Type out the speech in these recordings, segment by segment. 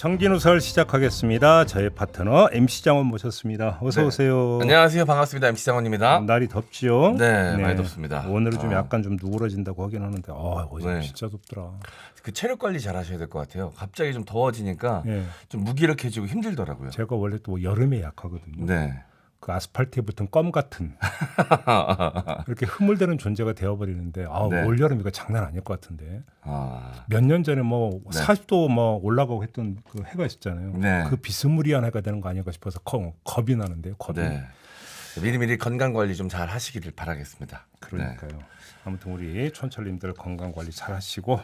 정진우설 시작하겠습니다. 저의 파트너 MC 장원 모셨습니다. 어서 네. 오세요. 안녕하세요. 반갑습니다. MC 장원입니다. 날이 덥지요? 네, 많이 덥습니다. 오늘은 좀 약간 좀 누그러진다고 하긴 하는데 어제 네. 진짜 덥더라. 그 체력 관리 잘 하셔야 될 것 같아요. 갑자기 좀 더워지니까 예. 좀 무기력해지고 힘들더라고요. 제가 원래 또 여름에 약하거든요. 네. 그 아스팔트에 붙은 껌 같은 이렇게 흐물대는 존재가 되어버리는데 네. 올 여름 이거 장난 아닐 것 같은데 아, 몇 년 전에 뭐 네. 40도 뭐 올라가고 했던 그 해가 있었잖아요. 네. 그 비스무리한 해가 되는 거 아닐까 싶어서 겁이 나는데요. 겁이. 네. 미리미리 건강 관리 좀 잘 하시기를 바라겠습니다. 그러니까요. 아무튼 우리 촌철님들 건강 관리 잘 하시고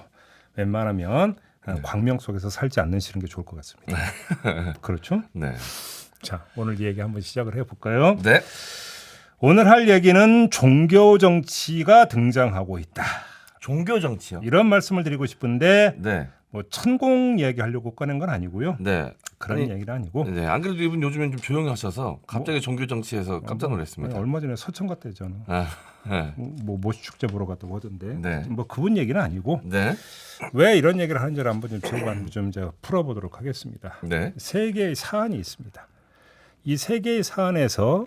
웬만하면 광명 속에서 살지 않으시는 게 좋을 것 같습니다. 그렇죠? 네. 자, 오늘 얘기 한번 시작을 해볼까요? 네. 오늘 할 얘기는 종교 정치가 등장하고 있다. 종교 정치요. 이런 말씀을 드리고 싶은데 네. 뭐 천공 얘기하려고 꺼낸 건 아니고요. 네. 그런 아니, 얘기는 아니고. 네. 안 그래도 이분 요즘엔 좀 조용히 하셔서 갑자기 종교 정치에서 깜짝 놀랐습니다. 아니, 얼마 전에 서천 갔다잖아. 아, 네. 뭐 모시 축제 보러 갔다고 하던데. 네. 뭐 그분 얘기는 아니고. 네. 왜 이런 얘기를 하는지를 한번 좀 제가 좀 제가 풀어보도록 하겠습니다. 네. 세 개의 사안이 있습니다. 이 세 개의 사안에서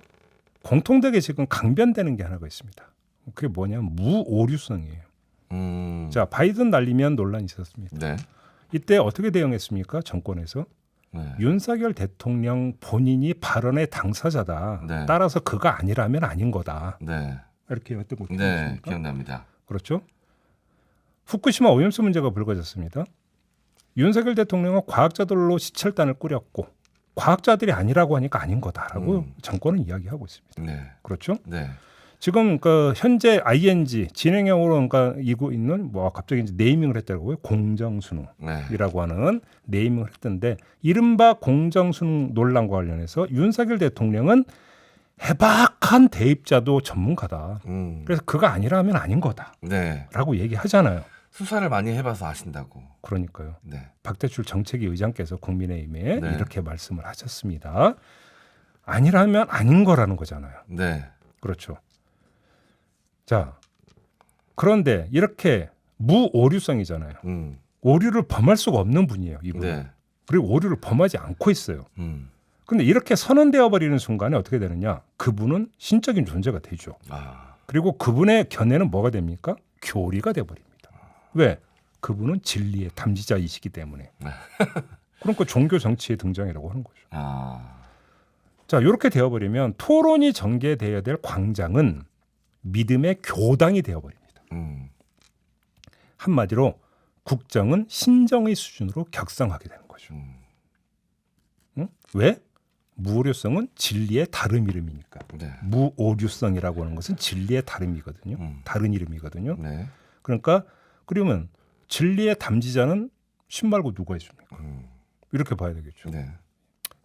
공통되게 지금 강변되는 게 하나가 있습니다. 그게 뭐냐면 무오류성이에요. 자, 바이든 날리면 논란이 있었습니다. 네. 이때 어떻게 대응했습니까? 정권에서 네. 윤석열 대통령 본인이 발언의 당사자다. 네. 따라서 그가 아니라면 아닌 거다. 네. 이렇게 어떤 거 네. 기억하십니까? 기억납니다. 그렇죠? 후쿠시마 오염수 문제가 불거졌습니다. 윤석열 대통령은 과학자들로 시찰단을 꾸렸고 과학자들이 아니라고 하니까 아닌 거다라고 정권은 이야기하고 있습니다. 네. 그렇죠? 네. 지금 그 현재 ING 진행형으로 그러니까 이고 있는 뭐 갑자기 이제 네이밍을 했다고요. 공정수능이라고 네. 하는 네이밍을 했던데 이른바 공정수능 논란과 관련해서 윤석열 대통령은 해박한 대입자도 전문가다. 그래서 그가 아니라면 아닌 거다라고 네. 얘기하잖아요. 수사를 많이 해봐서 아신다고. 그러니까요. 네. 박대출 정책위 의장께서 국민의힘에 네. 이렇게 말씀을 하셨습니다. 아니라면 아닌 거라는 거잖아요. 네. 그렇죠. 자, 그런데 이렇게 무오류성이잖아요. 오류를 범할 수가 없는 분이에요, 이분은. 네. 그리고 오류를 범하지 않고 있어요. 음. 근데 이렇게 선언되어 버리는 순간에 어떻게 되느냐? 그분은 신적인 존재가 되죠. 아. 그리고 그분의 견해는 뭐가 됩니까? 교리가 돼 버립니다. 왜? 그분은 진리의 담지자이시기 때문에. 그러니까 종교 정치의 등장이라고 하는 거죠. 아. 자, 이렇게 되어버리면 토론이 전개되어야 될 광장은 믿음의 교당이 되어버립니다. 한마디로 국정은 신정의 수준으로 격상하게 되는 거죠. 응? 왜? 무오류성은 진리의 다른 이름이니까. 네. 무오류성이라고 하는 것은 진리의 다름이거든요. 다른 이름이거든요. 네. 그러니까 그러면 진리의 담지자는 신 말고 누가 있습니까? 이렇게 봐야 되겠죠. 네.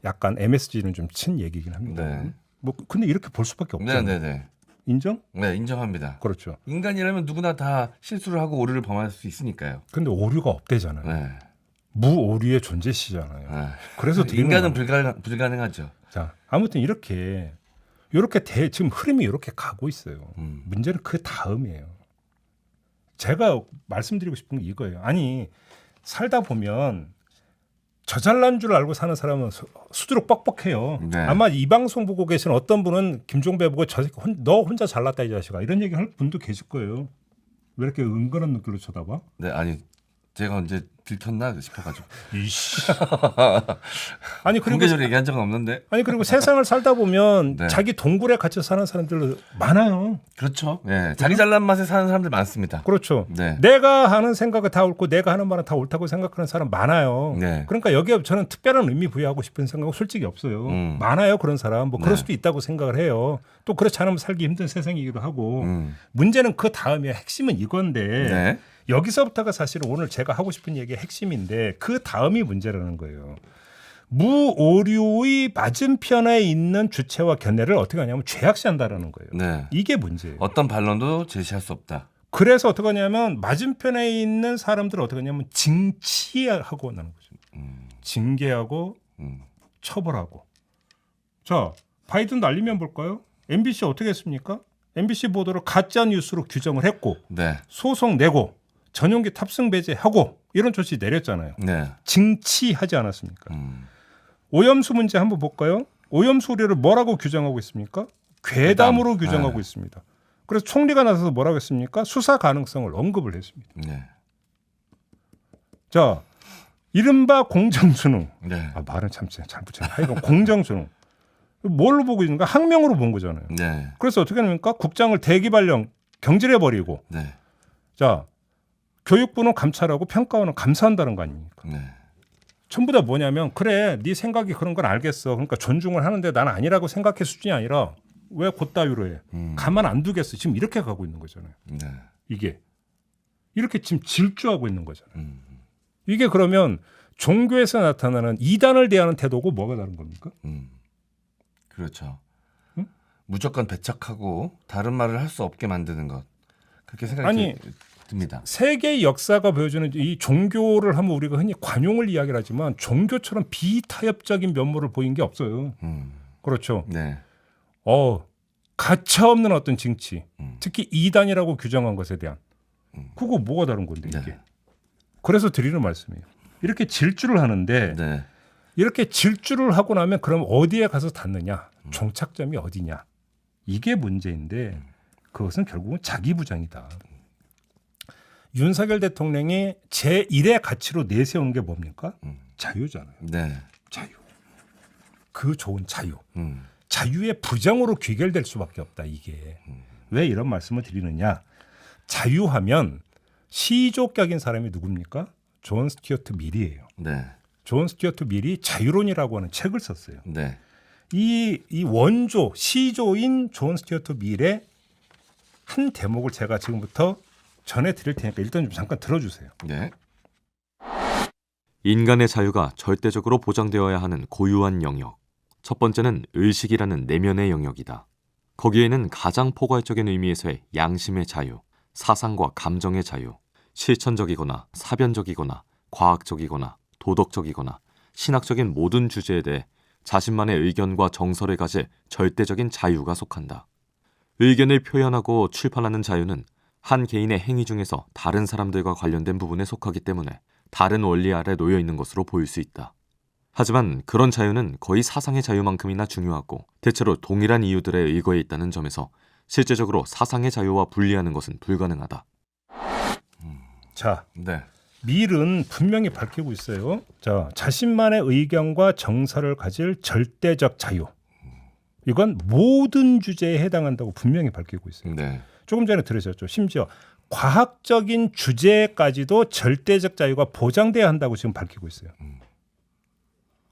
약간 MSG는 좀 친 얘기긴 합니다. 네. 뭐 근데 이렇게 볼 수밖에 없잖아요. 네. 네. 네. 인정? 네. 인정합니다. 그렇죠. 인간이라면 누구나 다 실수를 하고 오류를 범할 수 있으니까요. 근데 오류가 없대잖아요. 네. 무오류의 존재시잖아요. 네. 그래서 드리는 인간은 말- 불가능하죠. 자, 아무튼 이렇게 지금 흐름이 이렇게 가고 있어요. 문제는 그 다음이에요. 제가 말씀드리고 싶은 게 이거예요. 아니 살다 보면 저 잘난 줄 알고 사는 사람은 수두룩 뻑뻑해요. 네. 아마 이 방송 보고 계신 어떤 분은 김종배 보고 너 혼자 잘났다 이 자식아 이런 얘기 할 분도 계실 거예요. 왜 이렇게 은근한 눈길로 쳐다봐? 네. 아니 제가 언제 들켰나 싶어가지고. 이씨. 아니 그리고 공개적으로 얘기한 적은 없는데. 세상을 살다 보면 네. 자기 동굴에 갇혀 사는 사람들 많아요. 그렇죠. 네. 자기 잘난 맛에 사는 사람들 많습니다. 그렇죠. 네. 내가 하는 생각은 다 옳고 내가 하는 말은 다 옳다고 생각하는 사람 많아요. 네. 그러니까 여기에 저는 특별한 의미 부여하고 싶은 생각은 솔직히 없어요. 많아요 그런 사람. 뭐 그럴 네. 수도 있다고 생각을 해요. 또 그렇지 않으면 살기 힘든 세상이기도 하고. 음. 문제는 그 다음에 핵심은 이건데 네. 여기서부터가 사실은 오늘 제가 하고 싶은 얘기의 핵심인데 그 다음이 문제라는 거예요. 무오류의 맞은편에 있는 주체와 견해를 어떻게 하냐면 죄악시한다라는 거예요. 네. 이게 문제예요. 어떤 반론도 제시할 수 없다. 그래서 어떻게 하냐면 맞은편에 있는 사람들을 어떻게 하냐면 징치하고 나는 거죠. 징계하고 처벌하고. 자, 바이든 날리면 볼까요? MBC 어떻게 했습니까? MBC 보도를 가짜 뉴스로 규정을 했고 네. 소송 내고 전용기 탑승 배제하고 이런 조치 내렸잖아요. 네. 징치하지 않았습니까? 오염수 문제 한번 볼까요? 오염수 우려를 뭐라고 규정하고 있습니까? 괴담으로 규정하고 네. 있습니다. 그래서 총리가 나서서 뭐라고 했습니까? 수사 가능성을 언급을 했습니다. 네. 자, 이른바 공정수능. 네. 말은 참 잘 붙였네. 하여간 공정수능. 뭘로 보고 있는가? 학명으로 본 거잖아요. 네. 그래서 어떻게 됩니까? 국장을 대기발령 경질해버리고 네. 자, 교육부는 감찰하고 평가원은 감사한다는 거 아닙니까? 네. 전부 다 뭐냐면 그래 네 생각이 그런 건 알겠어. 그러니까 존중을 하는데 난 아니라고 생각해 수준이 아니라 왜 그따위로 해. 가만 안 두겠어. 지금 이렇게 가고 있는 거잖아요. 네. 이게. 이렇게 지금 질주하고 있는 거잖아요. 이게 그러면 종교에서 나타나는 이단을 대하는 태도고 뭐가 다른 겁니까? 그렇죠. 응? 무조건 배척하고 다른 말을 할 수 없게 만드는 것. 그렇게 생각이 아니, 듭니다. 세계의 역사가 보여주는 이 종교를 하면 우리가 흔히 관용을 이야기를 하지만 종교처럼 비타협적인 면모를 보인 게 없어요. 그렇죠. 네. 가차없는 어떤 징치, 특히 이단이라고 규정한 것에 대한 그거 뭐가 다른 건데 이게. 네. 그래서 드리는 말씀이에요. 이렇게 질주를 하는데 네. 이렇게 질주를 하고 나면 그럼 어디에 가서 닿느냐? 종착점이 어디냐? 이게 문제인데 그것은 결국은 자기 부정이다. 윤석열 대통령이 제1의 가치로 내세우는 게 뭡니까? 자유잖아요. 네. 자유. 그 좋은 자유. 자유의 부정으로 귀결될 수밖에 없다. 이게. 왜 이런 말씀을 드리느냐? 자유하면 시족격인 사람이 누굽니까? 존 스튜어트 밀이에요. 네. 존 스튜어트 밀이 자유론이라고 하는 책을 썼어요. 네. 이 원조 시조인 존 스튜어트 밀의 한 대목을 제가 지금부터 전해드릴 테니까 일단 좀 잠깐 들어주세요. 네. 인간의 자유가 절대적으로 보장되어야 하는 고유한 영역. 첫 번째는 의식이라는 내면의 영역이다. 거기에는 가장 포괄적인 의미에서의 양심의 자유, 사상과 감정의 자유, 실천적이거나 사변적이거나 과학적이거나 도덕적이거나 신학적인 모든 주제에 대해 자신만의 의견과 정설을 가질 절대적인 자유가 속한다. 의견을 표현하고 출판하는 자유는 한 개인의 행위 중에서 다른 사람들과 관련된 부분에 속하기 때문에 다른 원리 아래 놓여 있는 것으로 보일 수 있다. 하지만 그런 자유는 거의 사상의 자유만큼이나 중요하고 대체로 동일한 이유들에 의거해 있다는 점에서 실제적으로 사상의 자유와 분리하는 것은 불가능하다. 자, 네. 밀은 분명히 밝히고 있어요. 자, 자신만의 의견과 정설을 가질 절대적 자유. 이건 모든 주제에 해당한다고 분명히 밝히고 있어요. 네. 조금 전에 들으셨죠. 심지어 과학적인 주제까지도 절대적 자유가 보장돼야 한다고 지금 밝히고 있어요.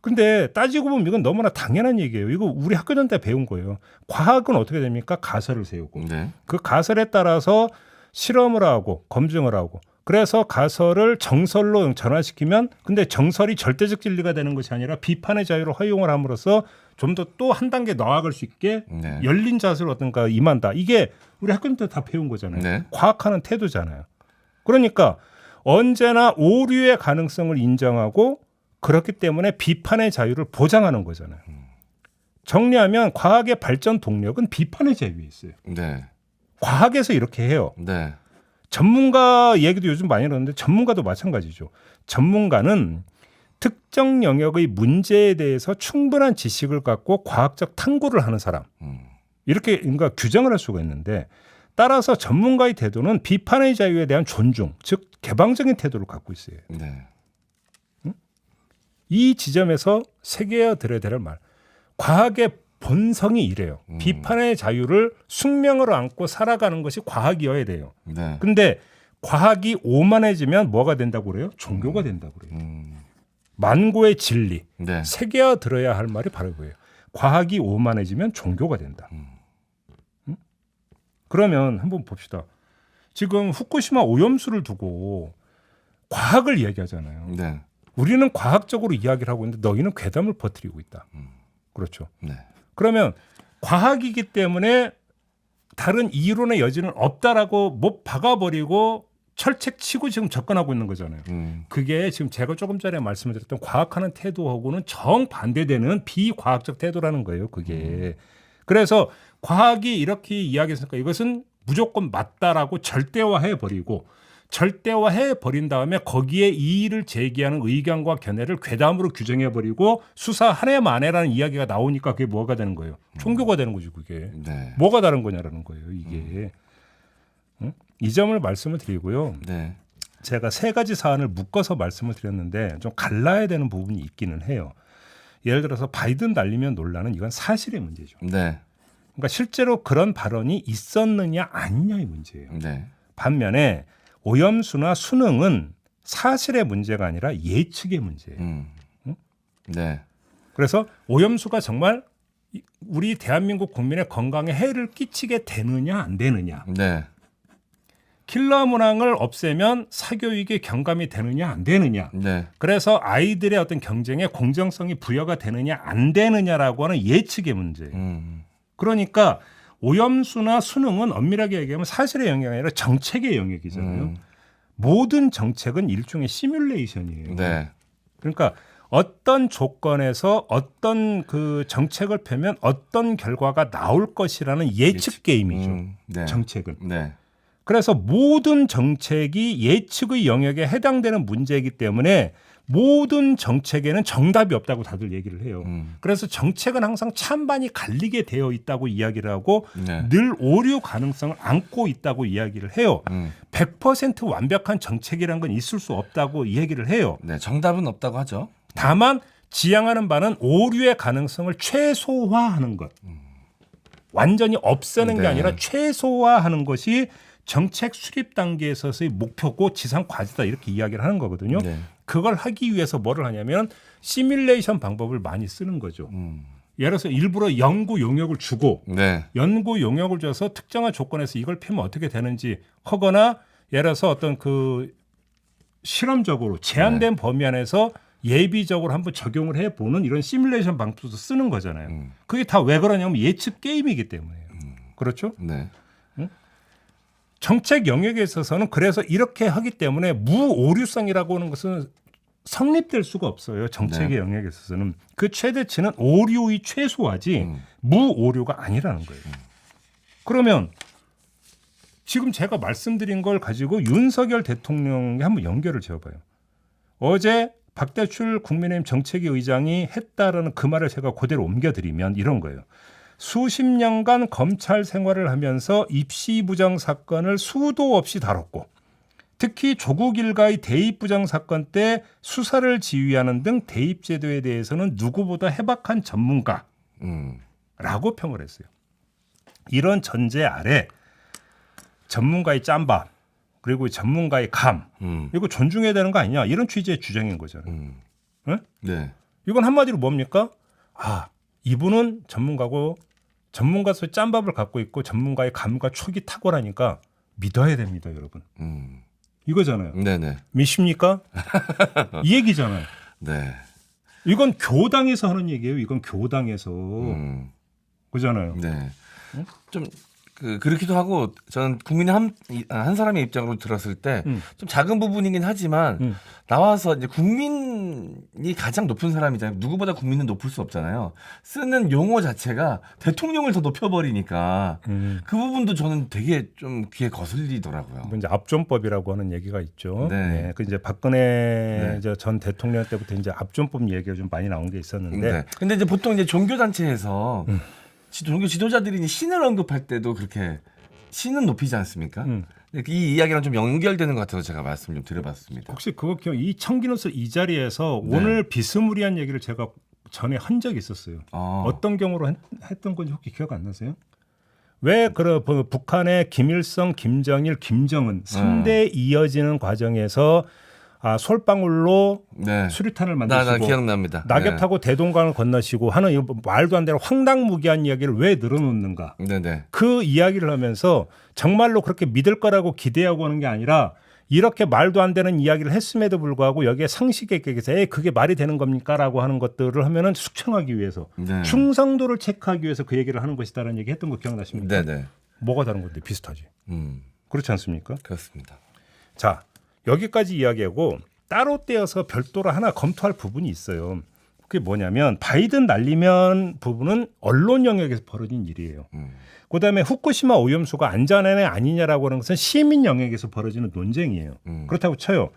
근데 따지고 보면 이건 너무나 당연한 얘기예요. 이거 우리 학교 다닐 때 배운 거예요. 과학은 어떻게 됩니까? 가설을 세우고 네. 그 가설에 따라서 실험을 하고 검증을 하고 그래서 가설을 정설로 전환시키면 근데 정설이 절대적 진리가 되는 것이 아니라 비판의 자유를 허용을 함으로써 좀 더 또 한 단계 나아갈 수 있게 네. 열린 자세로 어떤가 임한다. 이게 우리 학교 때 다 배운 거잖아요. 네. 과학하는 태도잖아요. 그러니까 언제나 오류의 가능성을 인정하고 그렇기 때문에 비판의 자유를 보장하는 거잖아요. 정리하면 과학의 발전 동력은 비판의 자유에 있어요. 네. 과학에서 이렇게 해요. 네. 전문가 얘기도 요즘 많이 하는데 전문가도 마찬가지죠. 전문가는 특정 영역의 문제에 대해서 충분한 지식을 갖고 과학적 탐구를 하는 사람. 이렇게 뭔가 규정을 할 수가 있는데 따라서 전문가의 태도는 비판의 자유에 대한 존중, 즉 개방적인 태도를 갖고 있어요. 네. 이 지점에서 새겨야 들어야 될 말. 과학의 본성이 이래요. 비판의 자유를 숙명으로 안고 살아가는 것이 과학이어야 돼요. 네. 근데 과학이 오만해지면 뭐가 된다고 그래요? 종교가 된다고 그래요. 만고의 진리. 네. 새겨야 들어야 할 말이 바로 그거예요. 과학이 오만해지면 종교가 된다. 응? 그러면 한번 봅시다. 지금 후쿠시마 오염수를 두고 과학을 이야기하잖아요. 네. 우리는 과학적으로 이야기를 하고 있는데 너희는 괴담을 퍼뜨리고 있다. 그렇죠. 네. 그러면 과학이기 때문에 다른 이론의 여지는 없다라고 못 박아버리고 철책치고 지금 접근하고 있는 거잖아요. 그게 지금 제가 조금 전에 말씀을 드렸던 과학하는 태도하고는 정반대되는 비과학적 태도라는 거예요. 그게. 그래서 과학이 이렇게 이야기했으니까 이것은 무조건 맞다라고 절대화해버리고 절대화해 버린 다음에 거기에 이의를 제기하는 의견과 견해를 괴담으로 규정해 버리고 수사 한 해 만에라는 이야기가 나오니까 그게 뭐가 되는 거예요? 총교가 되는 거죠, 그게. 네. 뭐가 다른 거냐라는 거예요, 이게. 응? 이 점을 말씀을 드리고요. 네. 제가 세 가지 사안을 묶어서 말씀을 드렸는데 좀 갈라야 되는 부분이 있기는 해요. 예를 들어서 바이든 날리면 논란은 이건 사실의 문제죠. 네. 그러니까 실제로 그런 발언이 있었느냐 아니냐의 문제예요. 네. 반면에 오염수나 수능은 사실의 문제가 아니라 예측의 문제예요. 응? 네. 그래서 오염수가 정말 우리 대한민국 국민의 건강에 해를 끼치게 되느냐 안 되느냐. 네. 킬러 문항을 없애면 사교육에 경감이 되느냐 안 되느냐. 네. 그래서 아이들의 어떤 경쟁에 공정성이 부여가 되느냐 안 되느냐라고 하는 예측의 문제예요. 그러니까 오염수나 수능은 엄밀하게 얘기하면 사실의 영역이 아니라 정책의 영역이잖아요. 모든 정책은 일종의 시뮬레이션이에요. 네. 그러니까 어떤 조건에서 어떤 그 정책을 펴면 어떤 결과가 나올 것이라는 예측 게임이죠. 네. 정책은. 네. 그래서 모든 정책이 예측의 영역에 해당되는 문제이기 때문에 모든 정책에는 정답이 없다고 다들 얘기를 해요. 그래서 정책은 항상 찬반이 갈리게 되어 있다고 이야기를 하고 네. 늘 오류 가능성을 안고 있다고 이야기를 해요. 100% 완벽한 정책이란 건 있을 수 없다고 얘기를 해요. 네. 정답은 없다고 하죠. 다만 지향하는 바는 오류의 가능성을 최소화하는 것. 완전히 없애는 게 네. 아니라 최소화하는 것이 정책 수립 단계에서의 목표고 지상 과제다 이렇게 이야기를 하는 거거든요. 네. 그걸 하기 위해서 뭐를 하냐면 시뮬레이션 방법을 많이 쓰는 거죠. 예를 들어서 일부러 연구 용역을 주고 네. 연구 용역을 줘서 특정한 조건에서 이걸 피면 어떻게 되는지 하거나 예를 들어서 어떤 그 실험적으로 제한된 범위 안에서 예비적으로 한번 적용을 해보는 이런 시뮬레이션 방법도 쓰는 거잖아요. 그게 다 왜 그러냐면 예측 게임이기 때문에요. 그렇죠? 네. 정책 영역에 있어서는 그래서 이렇게 하기 때문에 무오류성이라고 하는 것은 성립될 수가 없어요. 정책의 네. 영역에 있어서는. 그 최대치는 오류의 최소화지 무오류가 아니라는 거예요. 그러면 지금 제가 말씀드린 걸 가지고 윤석열 대통령에 한번 연결을 지어봐요. 어제 박대출 국민의힘 정책위 의장이 했다라는 그 말을 제가 그대로 옮겨드리면 이런 거예요. 수십 년간 검찰 생활을 하면서 입시 부정 사건을 수도 없이 다뤘고 특히 조국 일가의 대입 부정 사건 때 수사를 지휘하는 등 대입 제도에 대해서는 누구보다 해박한 전문가라고 평을 했어요. 이런 전제 아래 전문가의 짬밥 그리고 전문가의 감 이거 존중해야 되는 거 아니냐 이런 취지의 주장인 거잖아요. 네? 네. 이건 한마디로 뭡니까? 아 이분은 전문가고 전문가로서 짬밥을 갖고 있고 전문가의 감과 촉이 탁월하니까 믿어야 됩니다, 여러분. 이거잖아요. 네네. 믿습니까? 이 얘기잖아요. 네. 이건 교당에서 하는 얘기예요. 이건 교당에서. 그잖아요. 네. 좀 그렇기도 하고 저는 국민의 한 사람의 입장으로 들었을 때 좀 작은 부분이긴 하지만 나와서 이제 국민이 가장 높은 사람이잖아요. 누구보다 국민은 높을 수 없잖아요. 쓰는 용어 자체가 대통령을 더 높여버리니까 그 부분도 저는 되게 좀 귀에 거슬리더라고요. 이제 압존법이라고 하는 얘기가 있죠. 네. 네. 그 이제 박근혜 전 대통령 때부터 이제 압존법 얘기가 좀 많이 나온 게 있었는데. 네. 근데 이제 보통 이제 종교 단체에서 종교 지도자들이 신을 언급할 때도 그렇게 신은 높이지 않습니까? 이 이야기랑 좀 연결되는 것 같아서 제가 말씀 좀 드려봤습니다. 혹시 그거 기억? 이 청기노스 이 자리에서 네. 오늘 비스무리한 얘기를 제가 전에 한 적이 있었어요. 아. 어떤 경우로 했던 건지 혹시 기억 안 나세요? 왜 북한의 김일성, 김정일, 김정은 3대 이어지는 과정에서 솔방울로 네. 수류탄을 나 만드시고 기억납니다. 낙엽 네. 타고 대동강을 건너시고 하는 이 말도 안 되는 황당무계한 이야기를 왜 늘어놓는가? 네네. 그 이야기를 하면서 정말로 그렇게 믿을 거라고 기대하고 하는 게 아니라 이렇게 말도 안 되는 이야기를 했음에도 불구하고 여기에 상식에 깨서 그게 말이 되는 겁니까라고 하는 것들을 하면은 숙청하기 위해서 네. 충성도를 체크하기 위해서 그 얘기를 하는 것이다라는 얘기 했던 거 기억나십니까? 네네. 뭐가 다른 건데 비슷하지. 그렇지 않습니까? 그렇습니다. 자, 여기까지 이야기하고 따로 떼어서 별도로 하나 검토할 부분이 있어요. 그게 뭐냐면 바이든 날리면 부분은 언론 영역에서 벌어진 일이에요. 그다음에 후쿠시마 오염수가 안전하냐 아니냐라고 하는 것은 시민 영역에서 벌어지는 논쟁이에요. 그렇다고 쳐요.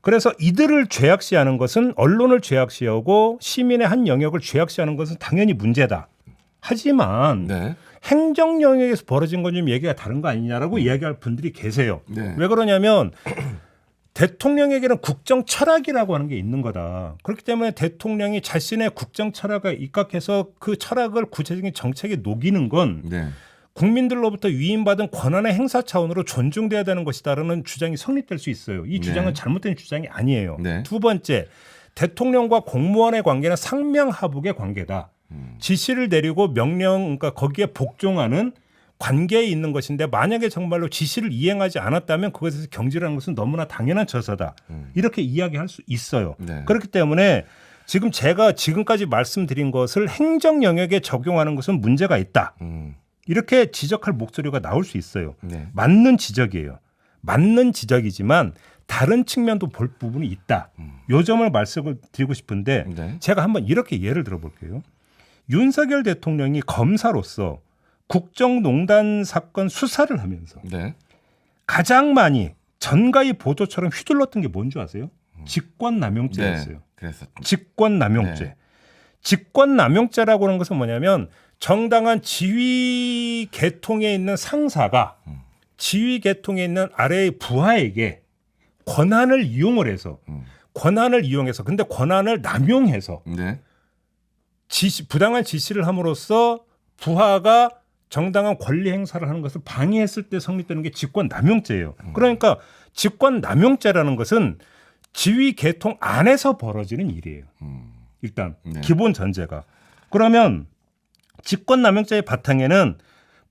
그래서 이들을 죄악시하는 것은 언론을 죄악시하고 시민의 한 영역을 죄악시하는 것은 당연히 문제다. 하지만 네. 행정 영역에서 벌어진 건 좀 얘기가 다른 거 아니냐라고 이야기할 분들이 계세요. 네. 왜 그러냐면 대통령에게는 국정 철학이라고 하는 게 있는 거다. 그렇기 때문에 대통령이 자신의 국정 철학에 입각해서 그 철학을 구체적인 정책에 녹이는 건 네. 국민들로부터 위임받은 권한의 행사 차원으로 존중돼야 되는 것이다라는 주장이 성립될 수 있어요. 이 주장은 네. 잘못된 주장이 아니에요. 네. 두 번째, 대통령과 공무원의 관계는 상명하복의 관계다. 지시를 내리고 명령, 그러니까 거기에 복종하는 관계에 있는 것인데 만약에 정말로 지시를 이행하지 않았다면 그것에서 경질하는 것은 너무나 당연한 처사다. 이렇게 이야기할 수 있어요. 네. 그렇기 때문에 지금 제가 지금까지 말씀드린 것을 행정 영역에 적용하는 것은 문제가 있다. 이렇게 지적할 목소리가 나올 수 있어요. 네. 맞는 지적이에요. 맞는 지적이지만 다른 측면도 볼 부분이 있다. 요 점을 말씀을 드리고 싶은데 네. 제가 한번 이렇게 예를 들어볼게요. 윤석열 대통령이 검사로서 국정농단 사건 수사를 하면서 네. 가장 많이 전가의 보도처럼 휘둘렀던 게 뭔지 아세요? 직권남용죄였어요. 네. 그랬었죠. 직권남용죄. 네. 직권남용죄라고 하는 것은 뭐냐면 정당한 지휘 계통에 있는 상사가 지휘 계통에 있는 아래의 부하에게 권한을 이용을 해서 근데 권한을 남용해서 네. 부당한 지시를 함으로써 부하가 정당한 권리 행사를 하는 것을 방해했을 때 성립되는 게 직권남용죄예요. 그러니까 직권남용죄라는 것은 지휘 계통 안에서 벌어지는 일이에요. 일단 네. 기본 전제가. 그러면 직권남용죄의 바탕에는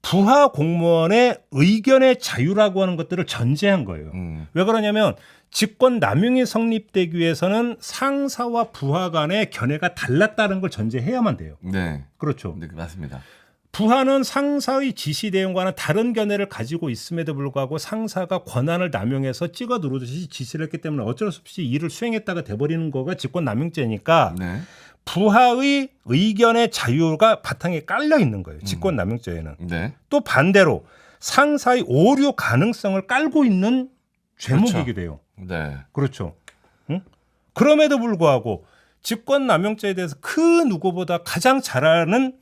부하 공무원의 의견의 자유라고 하는 것들을 전제한 거예요. 왜 그러냐면 직권남용이 성립되기 위해서는 상사와 부하 간의 견해가 달랐다는 걸 전제해야만 돼요. 네. 그렇죠. 네, 맞습니다. 부하는 상사의 지시 내용과는 다른 견해를 가지고 있음에도 불구하고 상사가 권한을 남용해서 찍어 누르듯이 지시를 했기 때문에 어쩔 수 없이 일을 수행했다가 돼버리는 거가 직권남용죄니까 네. 부하의 의견의 자유가 바탕에 깔려 있는 거예요. 직권남용죄에는. 네. 또 반대로 상사의 오류 가능성을 깔고 있는 죄목이게 돼요. 네. 그렇죠. 응? 그럼에도 불구하고 직권남용죄에 대해서 그 누구보다 가장 잘 아는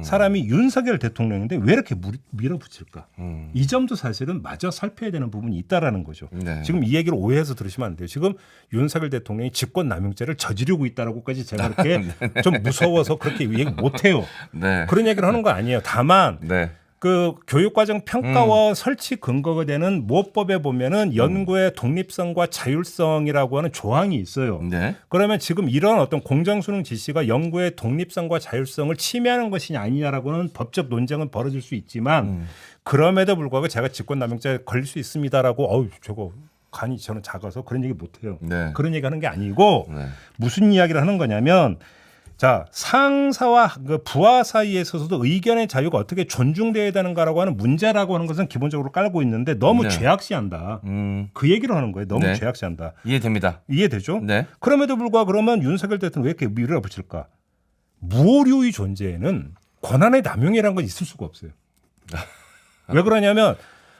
사람이 윤석열 대통령인데 왜 이렇게 밀어붙일까? 이 점도 사실은 마저 살펴야 되는 부분이 있다라는 거죠. 네. 지금 이 얘기를 오해해서 들으시면 안 돼요. 지금 윤석열 대통령이 직권남용죄를 저지르고 있다라고까지 제가 그렇게 좀 무서워서 그렇게 얘기 못해요. 네. 그런 얘기를 하는 거 아니에요. 다만 네. 그 교육과정 평가와 설치 근거가 되는 모법에 보면은 연구의 독립성과 자율성이라고 하는 조항이 있어요. 네. 그러면 지금 이런 어떤 공정수능 지시가 연구의 독립성과 자율성을 침해하는 것이냐 아니냐라고는 법적 논쟁은 벌어질 수 있지만 그럼에도 불구하고 제가 직권남용죄에 걸릴 수 있습니다라고 저거 간이 저는 작아서 그런 얘기 못해요. 네. 그런 얘기하는 게 아니고 네. 무슨 이야기를 하는 거냐면 자, 상사와 그 부하 사이에 있어서도 의견의 자유가 어떻게 존중돼야 되는가라고 하는 문제라고 하는 것은 기본적으로 깔고 있는데 너무 네. 죄악시한다. 그 얘기를 하는 거예요. 너무 네. 죄악시한다. 이해됩니다. 이해되죠? 네. 그럼에도 불구하고 그러면 윤석열 대통령 왜 이렇게 밀어붙일까? 무오류의 존재에는 권한의 남용이라는 건 있을 수가 없어요. 왜 그러냐면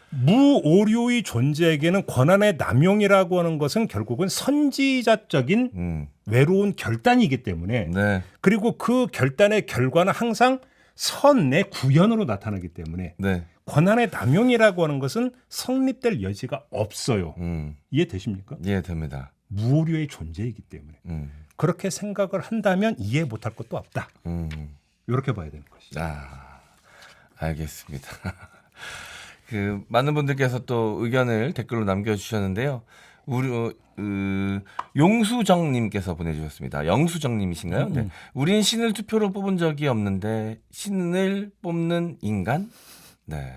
무오류의 존재에게는 권한의 남용이라고 하는 것은 결국은 선지자적인 외로운 결단이기 때문에 네. 그리고 그 결단의 결과는 항상 선의 구현으로 나타나기 때문에 네. 권한의 남용이라고 하는 것은 성립될 여지가 없어요. 이해되십니까? 이해됩니다. 무오류의 존재이기 때문에 그렇게 생각을 한다면 이해 못할 것도 없다. 이렇게 봐야 되는 것이죠. 알겠습니다. 그 많은 분들께서 또 의견을 댓글로 남겨주셨는데요. 우리 용수정님께서 보내주셨습니다. 영수정님이신가요? 네. 우린 신을 투표로 뽑은 적이 없는데 신을 뽑는 인간? 네.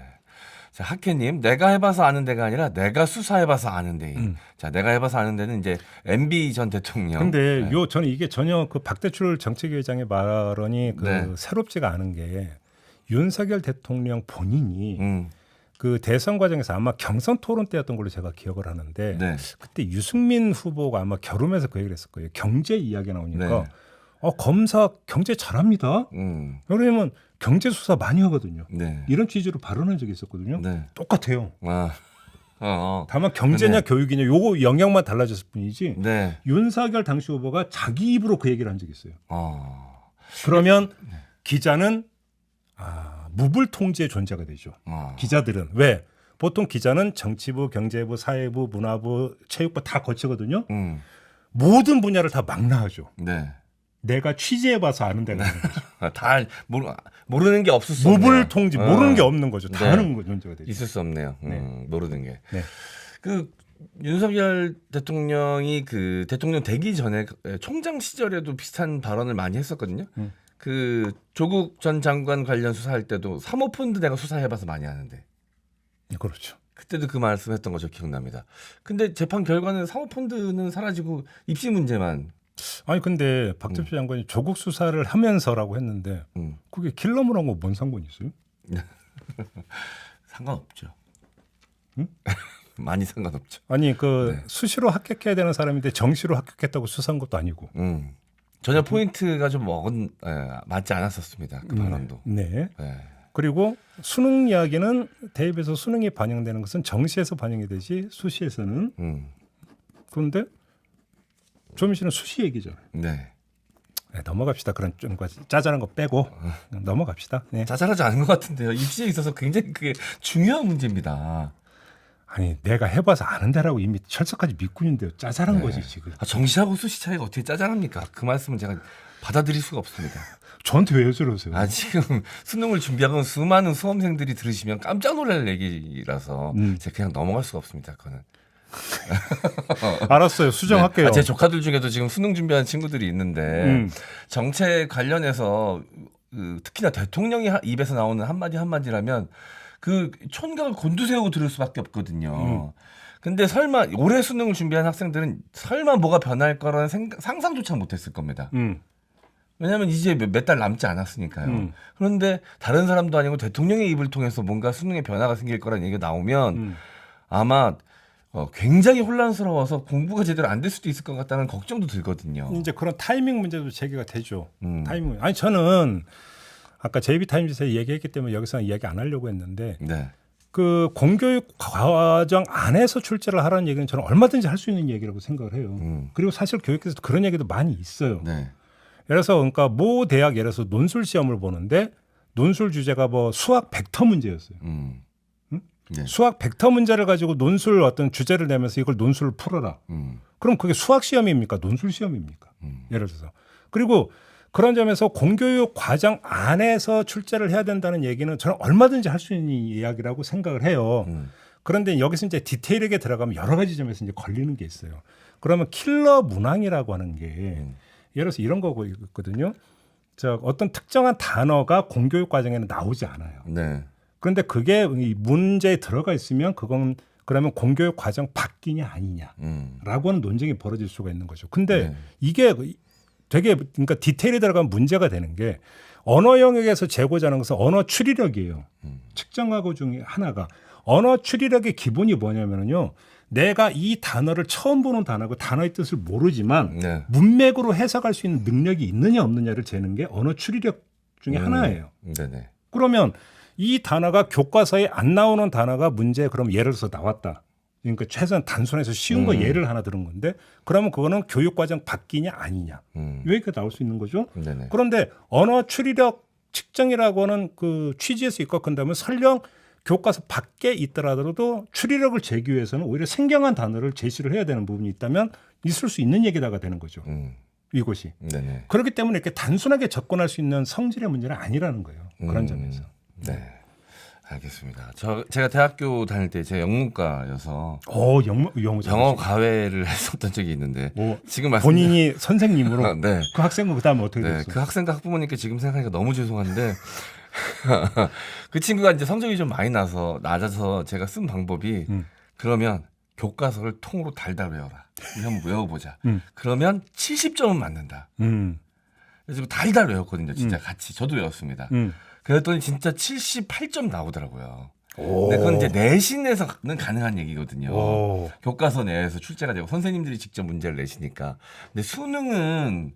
자, 학회님, 내가 해봐서 아는 데가 아니라 내가 수사해봐서 아는 데인. 자, 내가 해봐서 아는 데는 이제 MB 전 대통령. 근데 네. 저는 이게 전혀 그 박대출 정책위원장의 발언이 네. 새롭지가 않은 게 윤석열 대통령 본인이 그 대선 과정에서 아마 경선 토론 때였던 걸로 제가 기억을 하는데 네. 그때 유승민 후보가 아마 결혼해서 그 얘기를 했을 거예요. 경제 이야기 나오니까 네. 검사 경제 잘합니다. 왜냐면 경제 수사 많이 하거든요. 네. 이런 취지로 발언한 적이 있었거든요. 네. 똑같아요. 아. 다만 경제냐 네. 교육이냐 요거 영역만 달라졌을 뿐이지 네. 윤석열 당시 후보가 자기 입으로 그 얘기를 한 적이 있어요. 어. 그러면 기자는 무불통지의 존재가 되죠. 기자들은 왜? 보통 기자는 정치부, 경제부, 사회부, 문화부, 체육부 다 거치거든요. 모든 분야를 다 망라하죠. 네. 내가 취재해봐서 아는 데는 다 모르는 게 없을 수 없네요. 무불통지 모르는 게 없는 거죠. 다 네. 아는 거 존재가 되죠. 있을 수 없네요. 네. 모르는 게. 네. 그 윤석열 대통령이 그 대통령 되기 전에 총장 시절에도 비슷한 발언을 많이 했었거든요. 그 조국 전 장관 관련 수사할 때도 사모펀드 내가 수사해봐서 많이 하는데. 그렇죠. 그때도 그 말씀했던 거 저 기억납니다. 근데 재판 결과는 사모펀드는 사라지고 입시 문제만. 아니 근데 박대표 장관이 조국 수사를 하면서라고 했는데 그게 킬러문하고 뭔 상관이 있어요? 상관없죠. 응? 많이 상관없죠. 아니 그 네. 수시로 합격해야 되는 사람인데 정시로 합격했다고 수사한 것도 아니고. 전혀 포인트가 좀 맞지 않았었습니다. 그 발언도. 네. 네. 그리고 수능 이야기는 대입에서 수능이 반영되는 것은 정시에서 반영이 되지 수시에서는. 그런데 조민 씨는 수시 얘기잖아요. 네. 네, 넘어갑시다. 그런 좀 짜잘한 거 빼고 넘어갑시다. 네. 짜잘하지 않은 것 같은데요. 입시에 있어서 굉장히 그게 중요한 문제입니다. 아니 내가 해봐서 아는데라고 이미 철석까지 믿고 있는데요. 짜잘한 네. 거지 지금. 정시하고 수시 차이가 어떻게 짜잘합니까? 그 말씀은 제가 받아들일 수가 없습니다. 저한테 왜 저러세요? 지금 수능을 준비하는 수많은 수험생들이 들으시면 깜짝 놀랄 얘기라서 제가 그냥 넘어갈 수가 없습니다. 그거는. 알았어요. 수정할게요. 네. 제 조카들 중에도 지금 수능 준비하는 친구들이 있는데 정책 관련해서 특히나 대통령이 입에서 나오는 한마디라면 그 촌각을 곤두세우고 들을 수밖에 없거든요. 근데 설마 올해 수능을 준비한 학생들은 설마 뭐가 변할 거라는 상상조차 못했을 겁니다. 왜냐하면 이제 몇 달 남지 않았으니까요. 그런데 다른 사람도 아니고 대통령의 입을 통해서 뭔가 수능에 변화가 생길 거라는 얘기가 나오면 아마 굉장히 혼란스러워서 공부가 제대로 안 될 수도 있을 것 같다는 걱정도 들거든요. 이제 그런 타이밍 문제도 제기가 되죠. 타이밍. 아니 저는 아까 JB타임즈에서 얘기했기 때문에 여기서는 이야기 안 하려고 했는데 네. 그 공교육 과정 안에서 출제를 하라는 얘기는 저는 얼마든지 할 수 있는 얘기라고 생각을 해요. 그리고 사실 교육에서 그런 얘기도 많이 있어요. 네. 예를 들어서 그러니까 모 대학 예를 들어서 논술 시험을 보는데 논술 주제가 뭐 수학 벡터 문제였어요. 네. 수학 벡터 문제를 가지고 논술 어떤 주제를 내면서 이걸 논술을 풀어라. 그럼 그게 수학 시험입니까? 논술 시험입니까? 예를 들어서. 그리고 그런 점에서 공교육 과정 안에서 출제를 해야 된다는 얘기는 저는 얼마든지 할 수 있는 이야기라고 생각을 해요. 그런데 여기서 이제 디테일하게 들어가면 여러 가지 점에서 이제 걸리는 게 있어요. 그러면 킬러 문항이라고 하는 게 예를 들어서 이런 거고 있거든요. 어떤 특정한 단어가 공교육 과정에는 나오지 않아요. 네. 그런데 그게 이 문제에 들어가 있으면 그건 그러면 공교육 과정 바뀌냐 아니냐라고 하는 논쟁이 벌어질 수가 있는 거죠. 근데 이게 되게 그러니까 디테일에 들어가면 문제가 되는 게 언어 영역에서 재고자 하는 것은 언어 추리력이에요. 측정하고 중에 하나가 언어 추리력의 기본이 뭐냐면요. 내가 이 단어를 처음 보는 단어고 단어의 뜻을 모르지만 문맥으로 해석할 수 있는 능력이 있느냐 없느냐를 재는 게 언어 추리력 중에 하나예요. 네네. 그러면 이 단어가 교과서에 안 나오는 단어가 문제에 그럼 예를 들어서 나왔다. 그러니까 최소한 단순해서 쉬운 거 예를 하나 들은 건데 그러면 그거는 교육과정 바뀌냐 아니냐. 여기까지 나올 수 있는 거죠. 네네. 그런데 언어 추리력 측정이라고 하는 그 취지에서 입각한다면 설령 교과서 밖에 있더라도 추리력을 재기 위해서는 오히려 생경한 단어를 제시를 해야 되는 부분이 있다면 있을 수 있는 얘기다가 되는 거죠. 이것이. 네네. 그렇기 때문에 이렇게 단순하게 접근할 수 있는 성질의 문제는 아니라는 거예요. 그런 점에서. 네. 알겠습니다. 제가 대학교 다닐 때 제가 영문과여서 영어 과외를 했었던 적이 있는데 지금 본인이 선생님으로 네. 그 학생은 그다음에 어떻게 됐어요? 그 학생과 학부모님께 지금 생각하니까 너무 죄송한데 그 친구가 이제 성적이 좀 많이 낮아서 제가 쓴 방법이 그러면 교과서를 통으로 달달 외워라. 한번 외워보자. 그러면 70점은 맞는다. 그래서 달달 외웠거든요. 진짜 같이 저도 외웠습니다. 그랬더니 진짜 78점 나오더라고요. 근데 그건 이제 내신에서는 가능한 얘기거든요. 오. 교과서 내에서 출제가 되고 선생님들이 직접 문제를 내시니까. 근데 수능은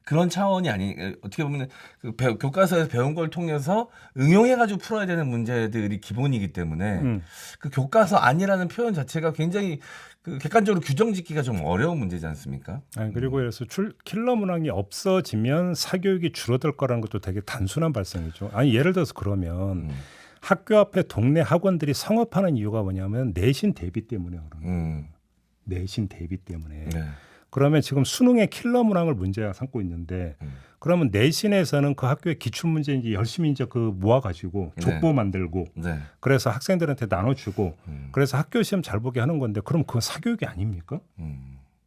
그런 차원이 아니, 어떻게 보면 그 교과서에서 배운 걸 통해서 응용해가지고 풀어야 되는 문제들이 기본이기 때문에 그 교과서 아니라는 표현 자체가 굉장히 그 객관적으로 규정 짓기가 좀 어려운 문제지 않습니까? 아니, 그리고 그래서 킬러 문항이 없어지면 사교육이 줄어들 거라는 것도 되게 단순한 발상이죠. 아니, 예를 들어서 그러면 학교 앞에 동네 학원들이 성업하는 이유가 뭐냐면 내신 대비 때문에 그런 거예요. 내신 대비 때문에. 네. 그러면 지금 수능의 킬러 문항을 문제가 삼고 있는데 그러면 내신에서는 그 학교의 기출 문제 이제 열심히 이제 그 모아가지고 족보 만들고 네. 그래서 학생들한테 나눠주고 그래서 학교 시험 잘 보게 하는 건데 그럼 그건 사교육이 아닙니까?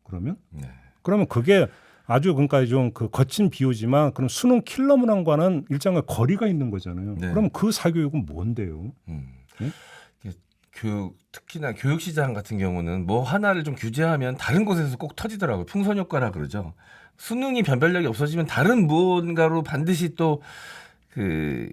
그러면? 네. 그러면 그게 아주 그러니까 좀 그 거친 비유지만 그럼 수능 킬러 문항과는 일정한 거리가 있는 거잖아요. 네. 그럼 그 사교육은 뭔데요? 네? 특히나 교육시장 같은 경우는 뭐 하나를 좀 규제하면 다른 곳에서 꼭 터지더라고요. 풍선 효과라 그러죠. 수능이 변별력이 없어지면 다른 무언가로 반드시 또 그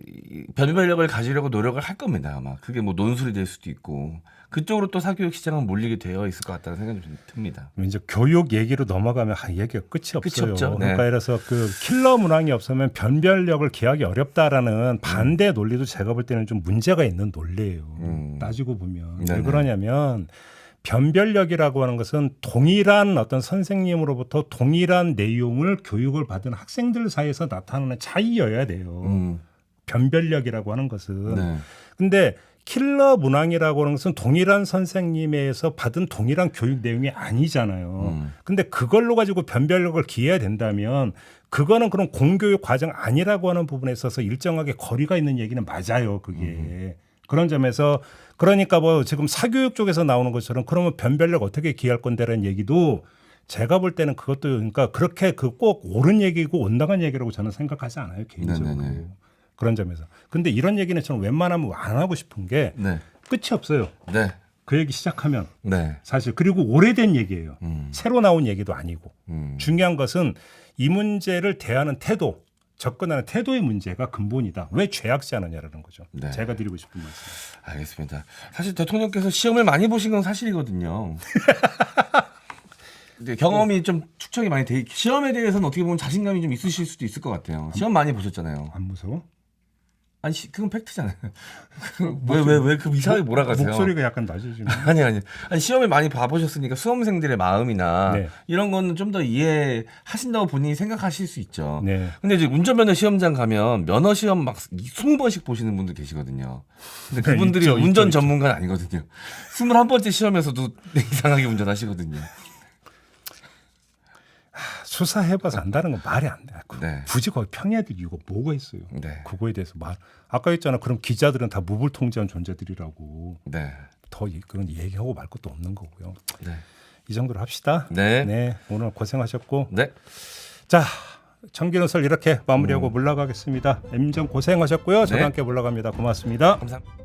변별력을 가지려고 노력을 할 겁니다. 아마 그게 뭐 논술이 될 수도 있고 그쪽으로 또 사교육 시장은 몰리게 되어 있을 것 같다는 생각이 좀 듭니다. 이제 교육 얘기로 넘어가면 얘기가 끝이 없어요. 끝이 없죠. 네. 그러니까 그래서 그 킬러 문항이 없으면 변별력을 기하기 어렵다라는 반대 논리도 제가 볼 때는 좀 문제가 있는 논리예요. 따지고 보면 네네. 왜 그러냐면 변별력이라고 하는 것은 동일한 어떤 선생님으로부터 동일한 내용을 교육을 받은 학생들 사이에서 나타나는 차이여야 돼요. 변별력이라고 하는 것은. 네. 근데 킬러 문항이라고 하는 것은 동일한 선생님에서 받은 동일한 교육 내용이 아니잖아요. 근데 그걸로 가지고 변별력을 기해야 된다면 그거는 그런 공교육 과정 아니라고 하는 부분에 있어서 일정하게 거리가 있는 얘기는 맞아요. 그게. 그런 점에서 그러니까 뭐 지금 사교육 쪽에서 나오는 것처럼 그러면 변별력 어떻게 기할 건데라는 얘기도 제가 볼 때는 그것도 그러니까 그렇게 그 꼭 옳은 얘기고 온당한 얘기라고 저는 생각하지 않아요. 개인적으로. 네네네. 그런 점에서. 근데 이런 얘기는 저는 웬만하면 안 하고 싶은 게 네. 끝이 없어요. 네. 그 얘기 시작하면 네. 사실 그리고 오래된 얘기예요. 새로 나온 얘기도 아니고 중요한 것은 이 문제를 대하는 태도, 접근하는 태도의 문제가 근본이다. 왜 죄악시하느냐라는 거죠. 네. 제가 드리고 싶은 말씀. 알겠습니다. 사실 대통령께서 시험을 많이 보신 건 사실이거든요. 근데 경험이 좀 축적이 많이 돼 시험에 대해서는 어떻게 보면 자신감이 좀 있으실 수도 있을 것 같아요. 시험 많이 보셨잖아요. 안 무서워? 아니 그건 팩트잖아요. 왜 그 이상하게 몰아가세요? 목소리가 약간 낮아지는. 아니 시험을 많이 봐보셨으니까 수험생들의 마음이나 네. 이런 거는 좀 더 이해하신다고 본인이 생각하실 수 있죠. 네. 근데 이제 운전면허 시험장 가면 면허 시험 막 20번씩 보시는 분들 계시거든요. 근데 그분들이 있죠, 운전 있죠. 전문가는 아니거든요. 21번째 시험에서도 이상하게 운전하시거든요. 수사해봐서 안다는 건 말이 안 돼. 네. 굳이 거기 평해야 될 이유가 뭐가 있어요. 네. 그거에 대해서 아까 했잖아. 그럼 기자들은 다 무불통제한 존재들이라고. 네. 더 그런 얘기하고 말 것도 없는 거고요. 네. 이 정도로 합시다. 네. 오늘 고생하셨고. 네. 자, 청기노설 이렇게 마무리하고 물러가겠습니다. M정 고생하셨고요. 저와 네. 함께 물러갑니다. 고맙습니다. 감사합니다.